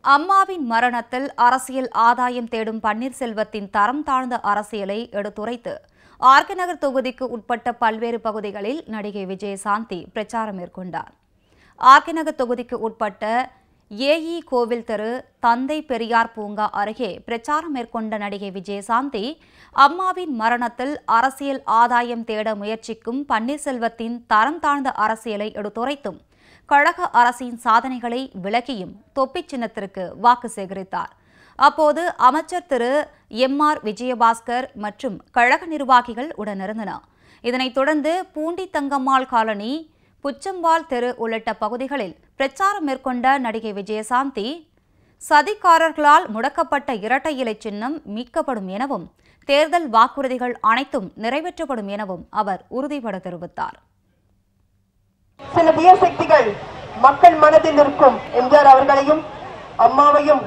அம்மாவின் மரணத்தில் அரசியல் ஆதாயம் தேடும் பன்னீர்செல்வத்தின் தரம் தாழ்ந்த அரசியலை எடுத்துரைத்து ஆர்கே நகர் தொகுதிக்கு உட்பட்ட பல்வேறு பகுதிகளில் நடிகை விஜயசாந்தி பிரச்சாரம் மேற்கொண்டார். ஆர்கே நகர் தொகுதிக்கு உட்பட்ட ஏஇ கோவில் தெரு, தந்தை பெரியார் பூங்கா அருகே பிரச்சாரம் மேற்கொண்ட நடிகை விஜயசாந்தி அம்மாவின் மரணத்தில் அரசியல் ஆதாயம் தேட முயற்சிக்கும் பன்னீர்செல்வத்தின் தரம் தாழ்ந்த அரசியலை எடுத்துரைத்தும் கழக அரசின் சாதனைகளை விளக்கியும் தொப்பி சின்னத்திற்கு வாக்கு சேகரித்தார். அப்போது அமைச்சர் திரு எம்.ஆர். விஜயபாஸ்கர் மற்றும் கழக நிர்வாகிகள் உடனிருந்தனர். இதனைத் தொடர்ந்து பூண்டி தங்கம்மாள் காலனி, புச்சம்பால் தெரு உள்ளிட்ட பகுதிகளில் பிரச்சாரம் மேற்கொண்ட நடிகை விஜயசாந்தி சதிகாரர்களால் முடக்கப்பட்ட இரட்டை இலை சின்னம் மீட்கப்படும் எனவும் தேர்தல் வாக்குறுதிகள் அனைத்தும் நிறைவேற்றப்படும் எனவும் அவர் உறுதிபட தெரிவித்தார். சில தீயசக்திகள் மக்கள் மனதில் இருக்கும் எம்ஜிஆர் அவர்களையும் அம்மாவையும்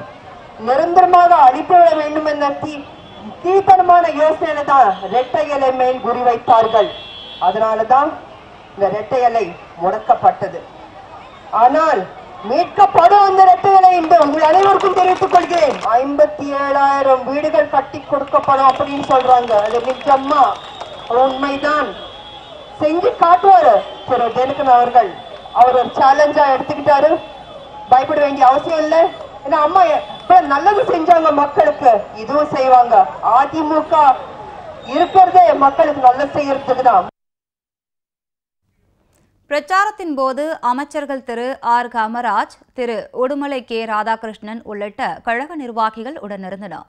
நிரந்தரமாக அழித்துவிட வேண்டும் என்ற தீவிரமான யோசனை தான் இரட்டை இலை மேல் குறிவைத்தார்கள். அதனாலதான் இந்த இரட்டை இலை முடக்கப்பட்டது. ஆனால் மீட்கப்படும் அந்த இரட்டை இலை என்று உங்கள் அனைவருக்கும் தெரிவித்துக் கொள்கிறேன். 57,000 வீடுகள் கட்டி கொடுக்கப்படும் அப்படின்னு சொல்றாங்க. அது நிஜமா உண்மைதான். செஞ்சு காட்டுவாரு திரு தினகரன் அவர்கள். அவர் ஒரு சேலஞ்சா எடுத்துக்கிட்டாரு. பயப்பட வேண்டிய அவசியம் இல்லை. ஏன்னா அம்மா நல்லது செஞ்சாங்க மக்களுக்கு, இதுவும் செய்வாங்க. அதிமுக இருக்கிறதே மக்களுக்கு நல்லது செய்யறதுக்கு தான். பிரச்சாரத்தின் போது அமைச்சர்கள் திரு ஆர். காமராஜ், திரு உடுமலை கே. ராதாகிருஷ்ணன் உள்ளிட்ட கழக நிர்வாகிகள் உடனிருந்தனர்.